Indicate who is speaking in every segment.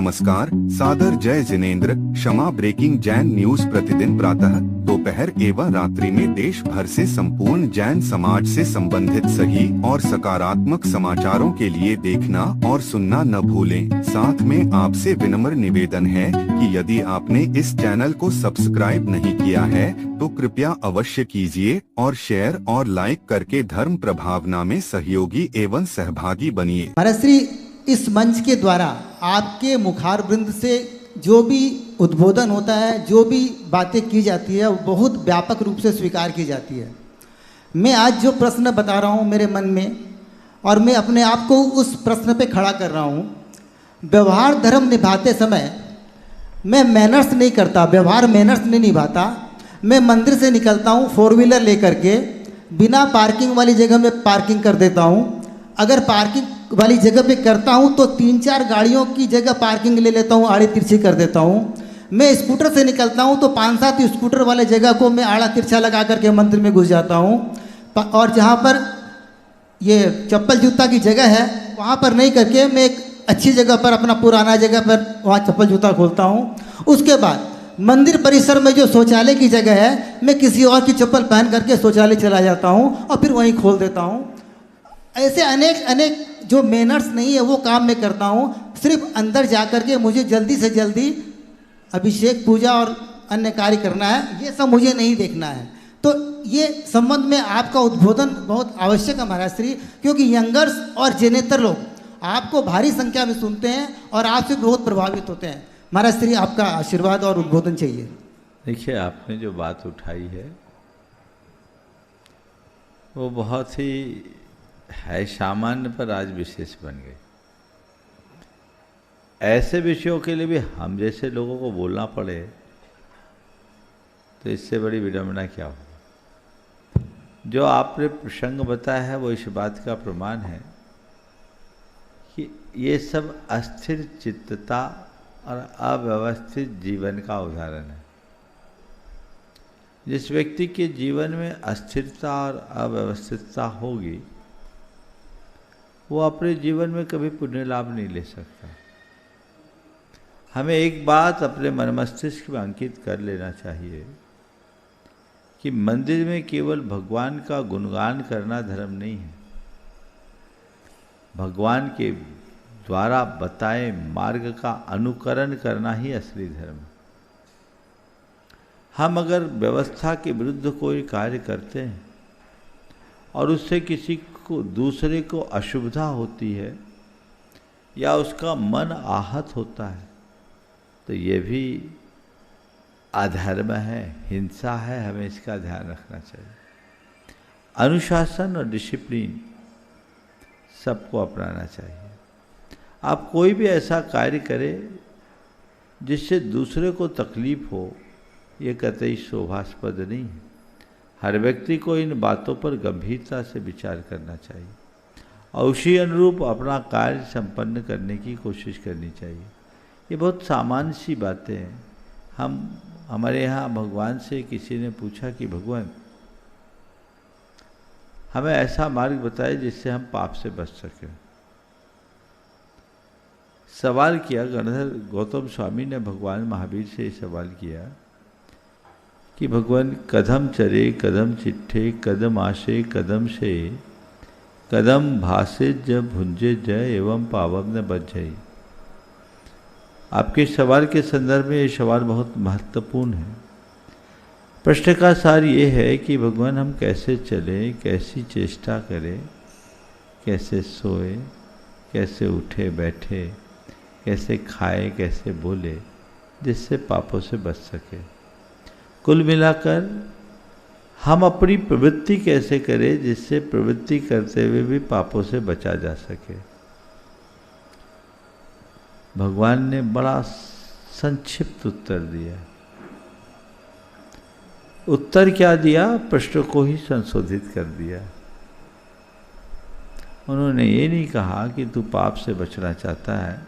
Speaker 1: नमस्कार, सादर जय जिनेंद्र। क्षमा ब्रेकिंग जैन न्यूज प्रतिदिन प्रातः, दोपहर एवं रात्रि में देश भर से संपूर्ण जैन समाज से संबंधित सही और सकारात्मक समाचारों के लिए देखना और सुनना न भूलें। साथ में आपसे विनम्र निवेदन है कि यदि आपने इस चैनल को सब्सक्राइब नहीं किया है तो कृपया अवश्य कीजिए और शेयर और लाइक करके धर्म प्रभावना में सहयोगी एवं सहभागी बनिए।
Speaker 2: महाराज श्री, इस मंच के द्वारा आपके मुखार वृंद से जो भी उद्बोधन होता है, जो भी बातें की जाती है, वो बहुत व्यापक रूप से स्वीकार की जाती है। मैं आज जो प्रश्न बता रहा हूँ मेरे मन में, और मैं अपने आप को उस प्रश्न पे खड़ा कर रहा हूँ। व्यवहार धर्म निभाते समय मैं मैनर्स नहीं करता, व्यवहार मैनर्स नहीं निभाता। मैं मंदिर से निकलता हूँ 4 व्हीलर लेकर के, बिना पार्किंग वाली जगह में पार्किंग कर देता हूँ। अगर पार्किंग वाली जगह पे करता हूँ तो 3-4 गाड़ियों की जगह पार्किंग ले लेता हूँ, आड़ी तिरछी कर देता हूँ। मैं स्कूटर से निकलता हूँ तो 5-7 स्कूटर वाले जगह को मैं आड़ा तिरछा लगा करके मंदिर में घुस जाता हूँ। और जहाँ पर ये चप्पल जूता की जगह है वहाँ पर नहीं करके मैं एक अच्छी जगह पर, अपना पुराना जगह पर वहाँ चप्पल जूता खोलता हूँ। उसके बाद मंदिर परिसर में जो शौचालय की जगह है, मैं किसी और की चप्पल पहन करके शौचालय चला जाता हूँ और फिर वहीं खोल देता हूँ। ऐसे अनेक जो मैनर्स नहीं है वो काम मैं करता हूँ। सिर्फ अंदर जा कर के मुझे जल्दी से जल्दी अभिषेक, पूजा और अन्य कार्य करना है, ये सब मुझे नहीं देखना है। तो ये संबंध में आपका उद्बोधन बहुत आवश्यक है महाराज श्री, क्योंकि यंगर्स और जेनेतर लोग आपको भारी संख्या में सुनते हैं और आपसे बहुत प्रभावित होते हैं। महाराज श्री, आपका आशीर्वाद और उद्बोधन चाहिए।
Speaker 3: देखिए, आपने जो बात उठाई है वो बहुत ही है सामान्य पर आज विशेष बन गई। ऐसे विषयों के लिए भी हम जैसे लोगों को बोलना पड़े तो इससे बड़ी विडंबना क्या हो। जो आपने प्रसंग बताया है वो इस बात का प्रमाण है कि ये सब अस्थिर चित्तता और अव्यवस्थित जीवन का उदाहरण है। जिस व्यक्ति के जीवन में अस्थिरता और अव्यवस्थितता होगी वो अपने जीवन में कभी पुण्य लाभ नहीं ले सकता। हमें एक बात अपने मन मस्तिष्क में अंकित कर लेना चाहिए कि मंदिर में केवल भगवान का गुणगान करना धर्म नहीं है। भगवान के द्वारा बताए मार्ग का अनुकरण करना ही असली धर्म है। हम अगर व्यवस्था के विरुद्ध कोई कार्य करते हैं और उससे किसी को, दूसरे को अशुभता होती है या उसका मन आहत होता है तो ये भी अधर्म है, हिंसा है। हमें इसका ध्यान रखना चाहिए। अनुशासन और डिसिप्लिन सबको अपनाना चाहिए। आप कोई भी ऐसा कार्य करें जिससे दूसरे को तकलीफ हो, ये कतई शोभास्पद नहीं है। हर व्यक्ति को इन बातों पर गंभीरता से विचार करना चाहिए और उसी अनुरूप अपना कार्य संपन्न करने की कोशिश करनी चाहिए। ये बहुत सामान्य सी बातें हैं। हमारे यहाँ भगवान से किसी ने पूछा कि भगवान हमें ऐसा मार्ग बताए जिससे हम पाप से बच सकें। सवाल किया, गणधर गौतम स्वामी ने भगवान महावीर से ये सवाल किया कि भगवान कदम चरे कदम चिट्ठे कदम आशे कदम से कदम भासे जब भुंजे जय एवं पावम न बच जाई। आपके सवाल के संदर्भ में ये सवाल बहुत महत्वपूर्ण है। प्रश्न का सार ये है कि भगवान हम कैसे चलें, कैसी चेष्टा करें, कैसे सोए, कैसे उठे बैठे, कैसे खाए, कैसे बोले, जिससे पापों से बच सके। कुल मिलाकर हम अपनी प्रवृत्ति कैसे करें जिससे प्रवृत्ति करते हुए भी पापों से बचा जा सके। भगवान ने बड़ा संक्षिप्त उत्तर दिया। उत्तर क्या दिया? प्रश्न को ही संशोधित कर दिया। उन्होंने ये नहीं कहा कि तू पाप से बचना चाहता है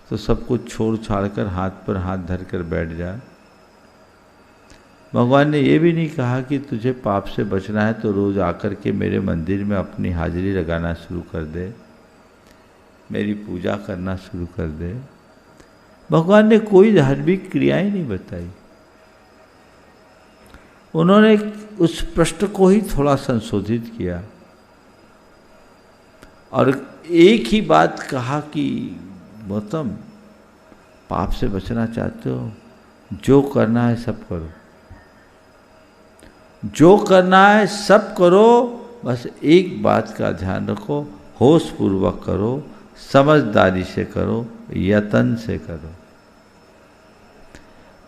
Speaker 3: तो सब कुछ छोड़ छाड़ कर हाथ पर हाथ धर कर बैठ जा। भगवान ने ये भी नहीं कहा कि तुझे पाप से बचना है तो रोज़ आकर के मेरे मंदिर में अपनी हाजिरी लगाना शुरू कर दे। मेरी पूजा करना शुरू कर दे। भगवान ने कोई धार्मिक क्रियाएं नहीं बताई, उन्होंने उस प्रश्न को ही थोड़ा संशोधित किया और एक ही बात कहा कि गौतम, पाप से बचना चाहते हो, जो करना है सब करो, जो करना है सब करो, बस एक बात का ध्यान रखो, होश पूर्वक करो, समझदारी से करो, यतन से करो।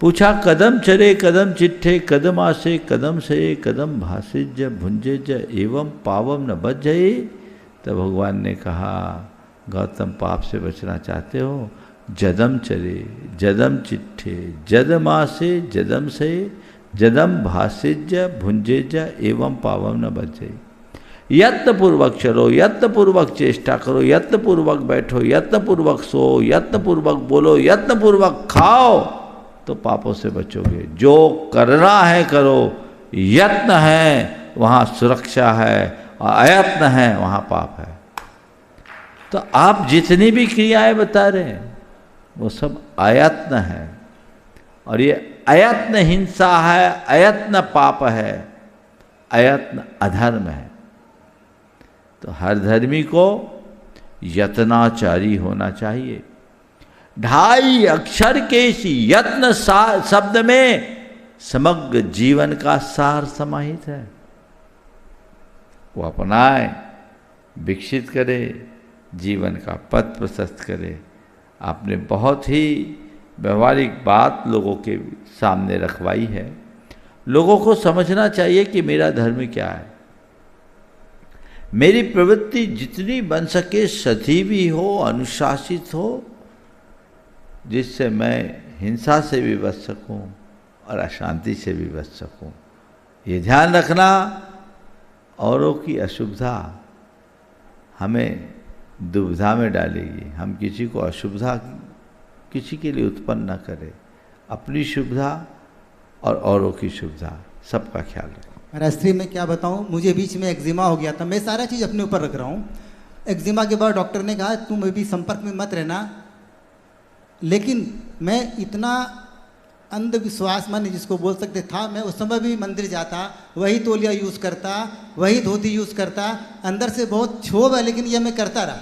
Speaker 3: पूछा कदम चरे कदम चिट्ठे, कदम आसे कदम से, कदम भाषिज भुंजेज एवं पावम न बज्जये। तो भगवान ने कहा, गौतम पाप से बचना चाहते हो, जदम चरे जदम चिट्ठे, जदम आसे जदम से, जदम भाषिज भुंजेज एवं पावम न बज्जये। यत्नपूर्वक चलो, यत्नपूर्वक चेष्टा करो, यत्नपूर्वक बैठो, यत्नपूर्वक सो, यत्नपूर्वक बोलो, यत्नपूर्वक खाओ, तो पापों से बचोगे। जो करना है करो, यत्न है वहाँ सुरक्षा है और अयत्न है वहाँ पाप है। तो आप जितनी भी क्रियाएं बता रहे हैं वो सब अयत्न है, और ये अयत्न हिंसा है, अयत्न पाप है, अयत्न अधर्म है। तो हर धर्मी को यत्नाचारी होना चाहिए। 2.5 अक्षर के इस यत्न शब्द में समग्र जीवन का सार समाहित है। वो अपनाए, विकसित करे, जीवन का पथ प्रशस्त करे। आपने बहुत ही व्यवहारिक बात लोगों के सामने रखवाई है। लोगों को समझना चाहिए कि मेरा धर्म क्या है। मेरी प्रवृत्ति जितनी बन सके सजीवी हो, अनुशासित हो, जिससे मैं हिंसा से भी बच सकूं और अशांति से भी बच सकूं। ये ध्यान रखना, औरों की असुविधा हमें दुविधा में डालेगी। हम किसी को असुविधा किसी के लिए उत्पन्न न करें। अपनी सुविधा और औरों की सुविधा, सबका ख्याल रखें।
Speaker 2: राष्ट्रीय में क्या बताऊं, मुझे बीच में एक्जिमा हो गया था। मैं सारा चीज़ अपने ऊपर रख रहा हूँ। एक्जिमा के बाद डॉक्टर ने कहा तुम अभी संपर्क में मत रहना, लेकिन मैं इतना अंधविश्वास माने जिसको बोल सकते था, मैं उस समय भी मंदिर जाता, वही तौलिया यूज़ करता, वही धोती यूज़ करता। अंदर से बहुत क्षोभ है, लेकिन ये मैं करता रहा।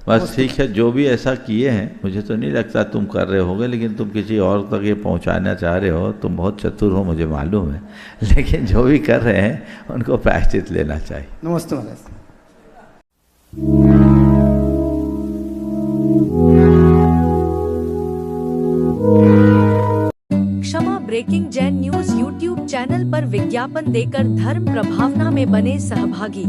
Speaker 3: बस ठीक है, जो भी ऐसा किए हैं, मुझे तो नहीं लगता तुम कर रहे होगे, लेकिन तुम किसी और तक ये पहुंचाना चाह रहे हो। तुम बहुत चतुर हो, मुझे मालूम है, लेकिन जो भी कर रहे हैं उनको प्रायश्चित लेना चाहिए।
Speaker 2: नमस्ते महाराज।
Speaker 4: Kshama breaking Jain news YouTube channel पर विज्ञापन देकर धर्म प्रभावना में बने सहभागी।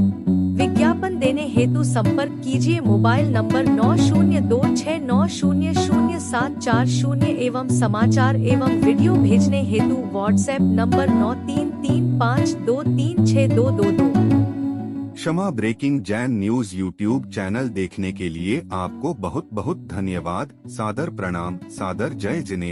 Speaker 4: विज्ञापन देने हेतु संपर्क कीजिए मोबाइल नंबर 9026900740 एवं समाचार एवं वीडियो भेजने हेतु WhatsApp number 9335236222।
Speaker 1: Kshama breaking Jain news YouTube channel देखने के लिए आपको बहुत बहुत धन्यवाद। सादर प्रणाम, सादर जय जिनेंद्र।